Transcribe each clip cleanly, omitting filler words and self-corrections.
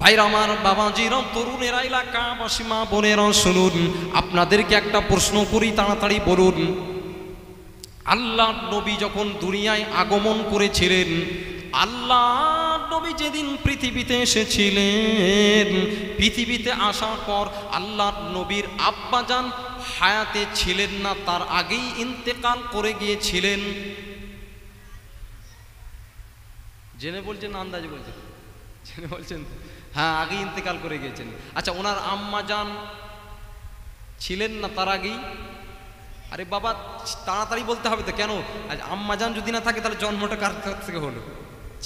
ভাইরা আমার, বাবাজিরা, তরুণেরা, এলাকাবাসী, মা বোনেরা, শুনুন, আপনাদেরকে একটা প্রশ্ন করি, তাড়াতাড়ি বলুন। আল্লাহ নবী যখন দুনিয়ায় আগমন করেছিলেন, আল্লাহ নবী যেদিন পৃথিবীতে এসেছিলেন, পৃথিবীতে আসার পর আল্লাহ নবীর আব্বাজান হায়াতে ছিলেন না, তার আগেই ইন্তেকাল করে গিয়েছিলেন। জেনে বলছেন না আন্দাজে বলছেন? জেনে বলছেন? হ্যাঁ, আগেই ইন্তেকাল করে গিয়েছেন। আচ্ছা, ওনার আম্মাজান ছিলেন না তার আগেই? আরে বাবা, তাড়াতাড়ি বলতে হবে তো, কেন? আম্মাজান যদি না থাকে তাহলে জন্মটা কার থেকে হলো?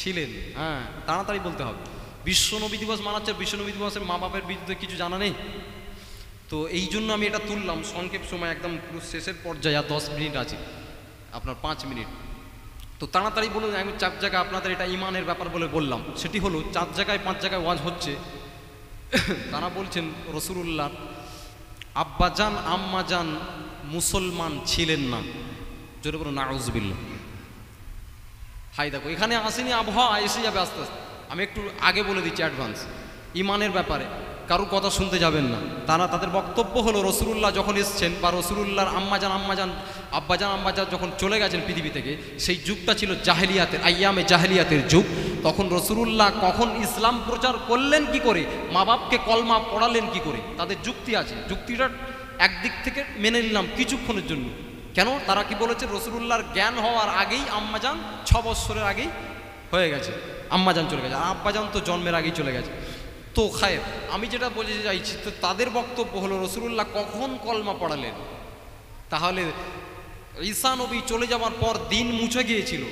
ছিলেন। হ্যাঁ, তাড়াতাড়ি বলতে হবে। বিশ্বনবী দিবস মানাচ্ছে, বিশ্বনবী দিবসের মা বাপের বিরুদ্ধে কিছু জানা নেই তো, এই জন্য আমি এটা তুললাম সংক্ষেপ সময়, একদম পুরো শেষের পর্যায়ে, আর 10 মিনিট আছে, আপনার 5 মিনিট। তো তাড়াতাড়ি বলুন। আমি 4 জায়গায় আপনাদের এটা ইমানের ব্যাপার বলে বললাম, সেটি হলো 4 জায়গায় 5 জায়গায় ওয়াজ হচ্ছে। তারা বলছেন রাসূলুল্লাহ আব্বাজান আম্মাজান মুসলমান ছিলেন না। জোরে বলুন নাউযুবিল্লাহ। হাই দেখো, এখানে আসেনি, আবহাওয়া এসে যাবে আস্তে আস্তে। আমি একটু আগে বলে দিচ্ছি অ্যাডভান্স, ইমানের ব্যাপারে কারো কথা শুনতে যাবেন না। তাদের বক্তব্য হলো রাসূলুল্লাহ যখন এসছেন, বা রাসূলুল্লাহর আব্বাজান আম্মাজান যখন চলে গেছেন পৃথিবী থেকে, সেই যুগটা ছিল জাহেলিয়াতের, আইয়ামে জাহেলিয়াতের যুগ। তখন রাসূলুল্লাহ কখন ইসলাম প্রচার করলেন কি করে, মা বাপকে কলমা পড়ালেন কি করে, তাদের যুক্তি আছে। যুক্তিটা একদিক থেকে মেনে নিলাম কিছুক্ষণের জন্য। কেন? তারা কি বলেছে, রাসূলুল্লাহর জ্ঞান হওয়ার আগেই আম্মাজান 6 বছরের আগেই হয়ে গেছে, আম্মাজান চলে গেছে, আর আব্বাজান তো জন্মের আগেই চলে গেছে। তো খায়ের, আমি যেটা বলতে চাইছি, তো তাদের বক্তব্য হলো রাসূলুল্লাহ কখন কলমা পড়ালেন? তাহলে ঈসা নবী চলে যাওয়ার পর দিন মুছে গিয়েছিল,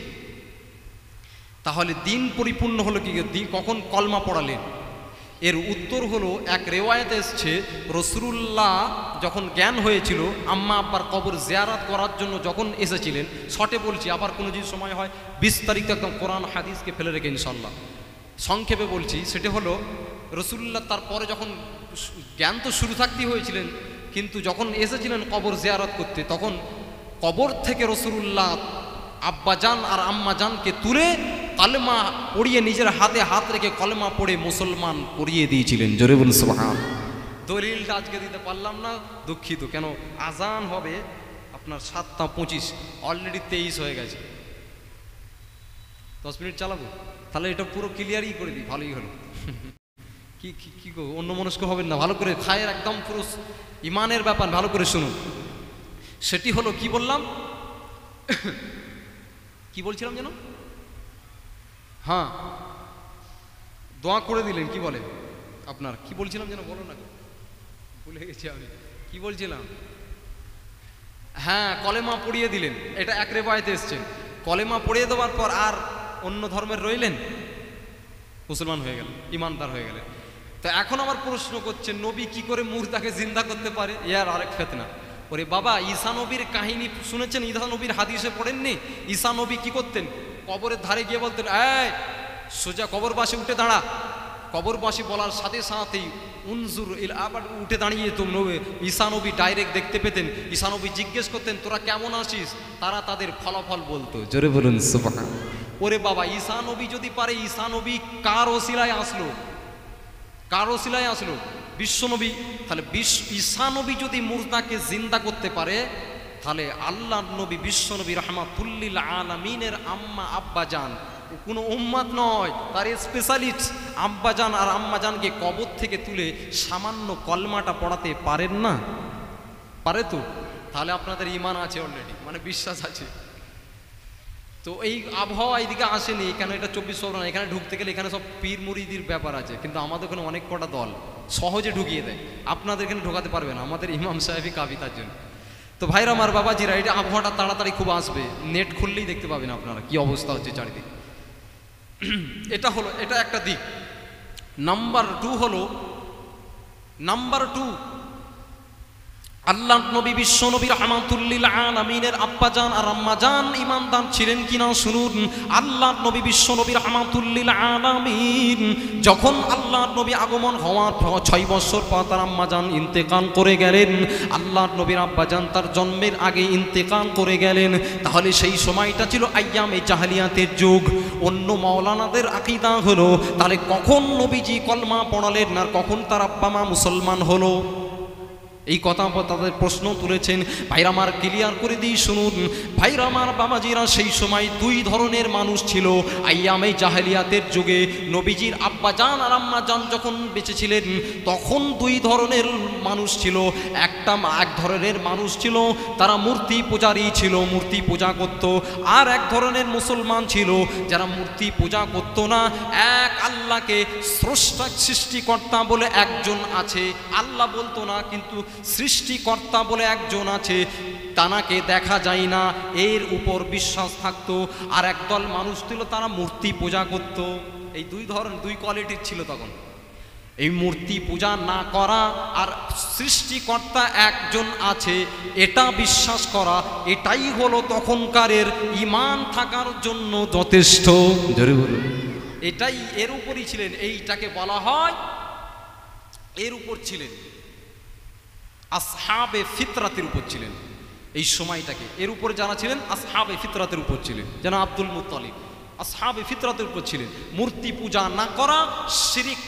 তাহলে দিন পরিপূর্ণ হলো কি, কখন কলমা পড়ালেন? এর উত্তর হলো, এক রেওয়ায়েতে এসছে রাসূলুল্লাহ যখন জ্ঞান হয়েছিল, আম্মা আব্বার কবর জিয়ারত করার জন্য যখন এসেছিলেন, শর্টে বলছি, আবার কোনো যদি সময় হয় বিস্তারিত একদম কোরআন হাদিসকে ফেলে রেখে ইনশাল্লাহ সংক্ষেপে বলছি। সেটা হলো রাসূলুল্লাহ তারপরে যখন জ্ঞান তো শুরু থাকতেই হয়েছিলেন, কিন্তু যখন এসেছিলেন কবর জিয়ারত করতে, তখন কবর থেকে রাসূলুল্লাহ আব্বাজান আর আম্মাজানকে তুলে কলেমা পড়িয়ে, নিজের হাতে হাত রেখে কলেমা পড়ে মুসলমান করিয়ে দিয়েছিলেন। জোরে বলুন সুবহান। দলিলটা আজকে দিতে পারলাম না, দুঃখিত। কেন? আজান হবে আপনার 7টা 25, অলরেডি 23 হয়ে গেছে। 10 মিনিট চালাবো, তাহলে এটা পুরো ক্লিয়ারই করে দিই, ভালোই হলো। কি গো, অন্য মনস্ক হবেন না, ভালো করে খায়ের একদম পুরো ইমানের ব্যাপার, ভালো করে শুনুন। সেটি হলো, কি বললাম, কি বলছিলাম যেন? হ্যাঁ, দোয়া করে দিলেন, কি বলে আপনার, কি বলছিলাম যেন, বলো না, ভুলে গেছি আমি কি বলছিলাম। হ্যাঁ, কলেমা পড়িয়ে দিলেন, এটা এক রেওয়ায়েতে এসছে। কলেমা পড়িয়ে দেওয়ার পর আর অন্য ধর্মের রইলেন, মুসলমান হয়ে গেলেন, ইমানদার হয়ে গেলেন। তো এখন আমার প্রশ্ন করছে, নবী কি করে মুর্দাকে জিন্দা করতে পারে? ইয়ার আরেক ফেতনা। ওরে বাবা, ঈসা নবীর কাহিনী শুনেছেন? ঈসা নবীর হাদিসে পড়েননি? ঈসা নবী কি করতেন? কবরের ধারে গিয়ে বলতেন, এই সোজা কবরবাসী উঠে দাঁড়া। কবরবাসী বলার সাথে সাথেই উনজুর ইল, আবার উঠে দাঁড়িয়ে তো ঈসা নবী ডাইরেক্ট দেখতে পেতেন। ঈসা নবী জিজ্ঞেস করতেন, তোরা কেমন আছিস? তারা তাদের ফলাফল বলতো। জোরে বলুন সুবহান। ওরে বাবা, ঈসা নবী যদি পারে, ঈসা নবী কার ওসিলায় আসলো? কার ওসিলায় আসলো? বিশ্বনবী। তাহলে ঈসা নবী যদি মুর্দাকে জিন্দা করতে পারে, তাহলে আল্লাহর নবী বিশ্বনবী রাহমাতুল্লিল আলামিনের আম্মা আব্বাজান, কোনো উম্মাত নয়, তার স্পেশালিস্ট আব্বাজান আর আম্মাজানকে কবর থেকে তুলে সামান্য কলমাটা পড়াতে পারেন না? পারে তো? তাহলে আপনাদের ঈমান আছে অলরেডি, মানে বিশ্বাস আছে। তো এই আবহাওয়া এইদিকে আসেনি, কেন? এটা 24 পরগনা, এখানে ঢুকতে গেলে এখানে সব পীর মুরিদির ব্যাপার আছে, কিন্তু আমাদের ওখানে অনেক কটা দল সহজে ঢুকিয়ে দেয়, আপনাদের এখানে ঢোকাতে পারবে না, আমাদের ইমাম সাহেবই কাবি তার জন্য। তো ভাইরা আমার, বাবাজিরা, এটা আবহাওয়াটা তাড়াতাড়ি খুব আসবে, নেট খুললেই দেখতে পাবেন আপনারা কি অবস্থা হচ্ছে চারিদিকে। এটা হলো, এটা একটা দিক। নাম্বার 2 হলো, আল্লাহর নবী বিশ্ব নবী রাহমাতুল লিল আলামিনের আব্বাজান আর আম্মাজান ঈমানদার ছিলেন কিনা শুনুন। আল্লাহর নবী বিশ্ব নবী রাহমাতুল লিল আলামিন যখন আল্লাহর নবী আগমন হওয়ার 6 বছর পর তার আম্মাজান ইন্তেকাল করে গেলেন। আল্লাহর নবীর আব্বাজান তার জন্মের আগে ইন্তেকাল করে গেলেন। তাহলে সেই সময়টা ছিল আইয়ামে জাহেলিয়াতের যুগ। অন্য মাওলানাদের আকীদা হলো তাহলে কখন নবীজি কলমা পড়ালেন আর কখন তার আব্বা মা মুসলমান হলো, এই কথা তাদের প্রশ্ন তুলেছেন। ভাইরা আমার ক্লিয়ার করে দিই শুনুন। ভাইরা আমার বাবাজিরা, সেই সময় 2 ধরনের মানুষ ছিল আইয়ামে জাহেলিয়াতের যুগে। নবীজির আব্বাজান আর আম্মাজান যখন বেঁচে ছিলেন তখন 2 ধরনের মানুষ ছিল। এক ধরনের মানুষ ছিল তারা মূর্তি পূজারী ছিল, মূর্তি পূজা করত। আর এক ধরনের মুসলমান ছিল যারা মূর্তি পূজা করত না। এক আল্লাহকে স্রষ্টা সৃষ্টিকর্তা বলে একজন আছে, আল্লাহ বলতো না কিন্তু সৃষ্টিকর্তা বলে একজন আছে, তানাকে দেখা যায় না, এর উপর বিশ্বাস থাকতো। আর একদল মানুষ ছিল তারা মূর্তি পূজা করত। এই 2 কোয়ালিটির ছিল তখন। এই মূর্তি পূজা না করা আর সৃষ্টিকর্তা একজন আছে এটা বিশ্বাস করা, এটাই হলো তখনকারের ঈমান থাকার জন্য যথেষ্ট। জোরে বলুন, এটাই এর উপরই ছিলেন। এইটাকে বলা হয়, এর উপর ছিলেন, আসহাবে ফিতরাতের উপর ছিলেন। এই সময়টাকে এর উপর যারা ছিলেন আসহাবে ফিতরাতের উপর ছিলেন, যেন আব্দুল মুত্তালিব আসহাবে ফিতরাতের উপর ছিলেন। মূর্তি পূজা না করা, শিরিক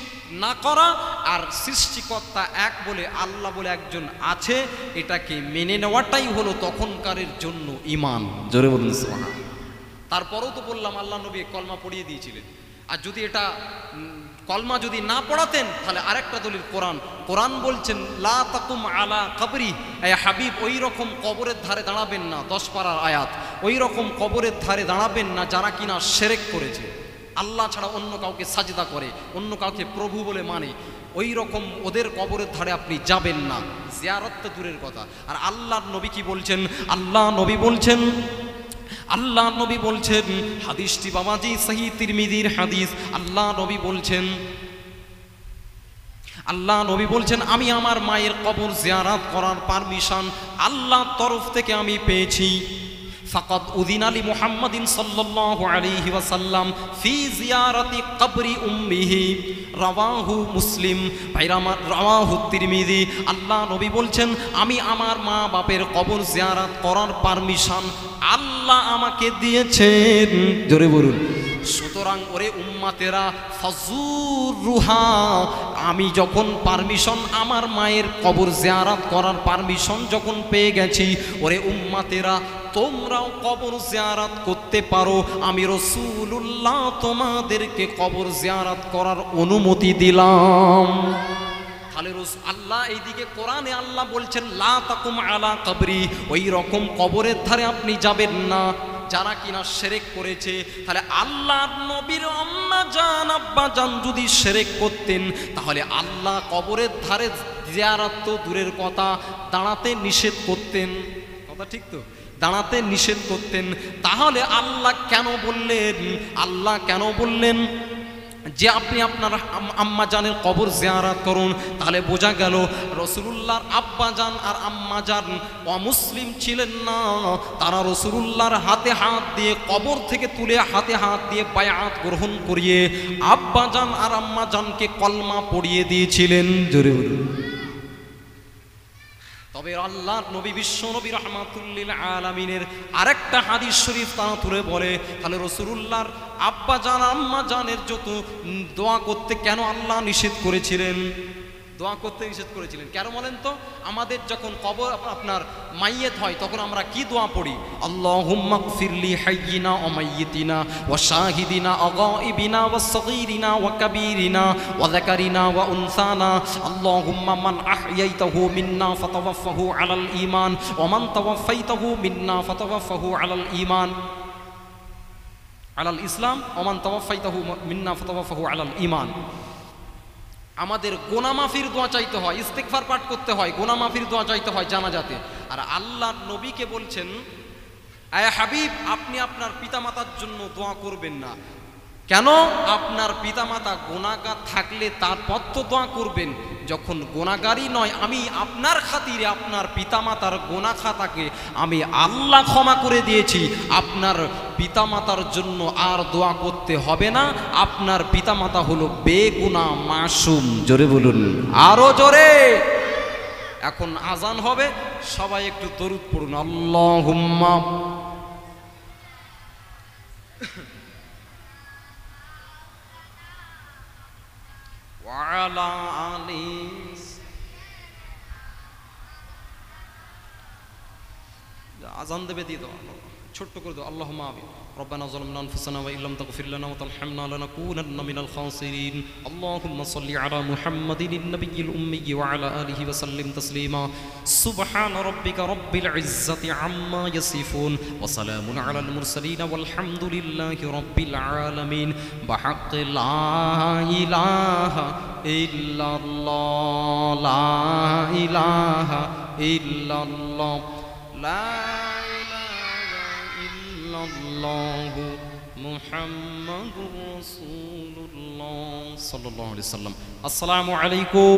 না করা, আর সৃষ্টিকর্তা এক বলে আল্লাহ বলে একজন আছে এটাকে মেনে নেওয়াটাই হলো তখনকারের জন্য ঈমান। জোরে বলুন সুবহানাল্লাহ। তারপরেও তো বললাম আল্লাহ নবী কলমা পড়িয়ে দিয়েছিলেন। আর যদি এটা কলমা যদি না পড়াতেন তাহলে আরেকটা দলিল কোরআন। কোরআন বলছেন লা তাকুম আলা কবরি, এ হাবিব ওই রকম কবরের ধারে দাঁড়াবেন না। 10 পারার আয়াত। ওই রকম কবরের ধারে দাঁড়াবেন না যারা কিনা শিরক করেছে, আল্লাহ ছাড়া অন্য কাউকে সাজদা করে, অন্য কাউকে প্রভু বলে মানে, ওই রকম ওদের কবরের ধারে আপনি যাবেন না। জিয়ারত তো দূরের কথা। আর আল্লাহর নবী কি বলছেন? আল্লাহ নবী বলছেন হাদিসটি বাবাজি সহিহ তিরমিজির হাদিস। আল্লাহ নবী বলছেন আমি আমার মায়ের কবর জিয়ারত করার পারমিশন আল্লাহর তরফ থেকে আমি পেয়েছি। ফাকাদ উযিনা লি মুহাম্মাদিন সাল্লাল্লাহু আলাইহি ওয়াসাল্লাম ফি জিয়ারাতি কবরি উম্মিহি, রাওয়াহু মুসলিম, রাওয়াহু তিরমিজি। আল্লাহ নবী বলছেন আমি আমার মা বাপের কবর জিয়ারত করার পারমিশন আল্লাহ আমাকে দিয়েছেন। জোরে বলুন। সুতরাং ওরে উম্মাতেরা ফাজুরুহা, আমি যখন পারমিশন আমার মায়ের কবর জিয়ারত করার পারমিশন যখন পেয়ে গেছি, ওরে উম্মাতেরা তোমরাও কবর জিয়ারত করতে পারো। আমি রাসূলুল্লাহ তোমাদেরকে কবর জিয়ারত করার অনুমতি দিলাম। তাহলে আল্লাহ এইদিকে কোরআনে আল্লাহ বলছেন লা তাকুম আলা কবরি, ওই রকম কবরের ধারে আপনি যাবেন না যারা কিনা শিরক করেছে। তাহলে আল্লাহর নবীর আম্মা জান আব্বা জান যদি শিরক করতেন তাহলে আল্লাহ কবরের ধারে জিয়ারত তো দূরের কথা, দাঁড়াতে নিষেধ করতেন। কথা ঠিক তো? দাঁড়াতে নিষেধ করতেন। তাহলে আল্লাহ কেন বললেন যে আপনি আপনার আম্মা জানের কবর জিয়ারত করুন? তাহলে বোঝা গেল রাসূলুল্লাহর আব্বা জান আর আম্মা জান অমুসলিম ছিলেন না। তারা রাসূলুল্লাহর হাতে হাত দিয়ে কবর থেকে তুলে হাতে হাত দিয়ে বায়াত গ্রহণ করিয়ে আব্বা জান আর আম্মা জানকে কলমা পড়িয়ে দিয়েছিলেন। জোরে বলুন। তবে আল্লাহর নবী বিশ্ব নবী রাহমাতুল লিল আলামিনের আরেকটা হাদিস শরীফ তারা তুলে বলে, তাহলে রাসূলুল্লাহর আব্বা জান আম্মা জানের যত দোয়া করতে কেন আল্লাহ নিষেধ করেছিলেন? দোয়া করতে নিষেধ করেছিলেন কেন বলেন তো? আমাদের যখন কবর আপনার মাইয়েত হয় তখন আমরা কি দোয়া পড়ি? আল্লাহুম্মা গফিরলি হাইয়িনা ওয়া মাইয়িতিনা ওয়া শাহিদিনা ওয়া গায়িবিনা ওয়া সগীরিনা ওয়া কাবীরিনা ওয়া যাকারিনা ওয়া উনসানা। আল্লাহুম্মা মান আহইয়াইতাহু মিন্না ফাতাওয়াফাহু আলাল ঈমান ওয়া মান তাওয়াফাইতাহু মিন্না ফাতাওয়াফাহু আলাল ঈমান আলাল ইসলাম ওয়া মান তাওয়াফাইতাহু মিন্না ফাতাওয়াফাহু আলাল ঈমান। আমাদের গুনাহ মাফির দোয়া চাইতে হয়, ইস্তিগফার পাঠ করতে হয়, গুনাহ মাফির দোয়া চাইতে হয় জানাজাতে। আর আল্লাহর নবীকে বলছেন আয় হাবিব আপনি আপনার পিতামাতার জন্য দোয়া করবেন না। কেন? আপনার পিতামাতা গুনাহগার থাকলে তারপর তো দোয়া করবেন। যখন গুনাহগারই নয়, আমি আপনার খাতিরে আপনার পিতামাতার গুনাহ খাতাকে আমি আল্লাহ ক্ষমা করে দিয়েছি, আপনার পিতামাতার জন্য আর দোয়া করতে হবে না। আপনার পিতামাতা হলো বেগুনাহ মাসুম। জোরে বলুন, আরো জোরে। এখন আজান হবে, সবাই একটু দরুদ পড়ুন। আল্লাহুম্মা ওয়ালা আলিস। আজান দেবে দিয়ে দাও, ছোট্ট করে দাও। আল্লাহুম্মা আমিন। ربنا ظلمنا أنفسنا وإن لم تغفر لنا وترحمنا لنكونن من الخاسرين اللهم صل على محمد النبي الأمي وعلى آله وسلم تسليما سبحان ربك رب العزة عما يصفون وسلام على المرسلين والحمد لله رب العالمين بحق لا إله إلا الله لا إله إلا الله لا الله محمد رسول الله صلى الله عليه وسلم السلام عليكم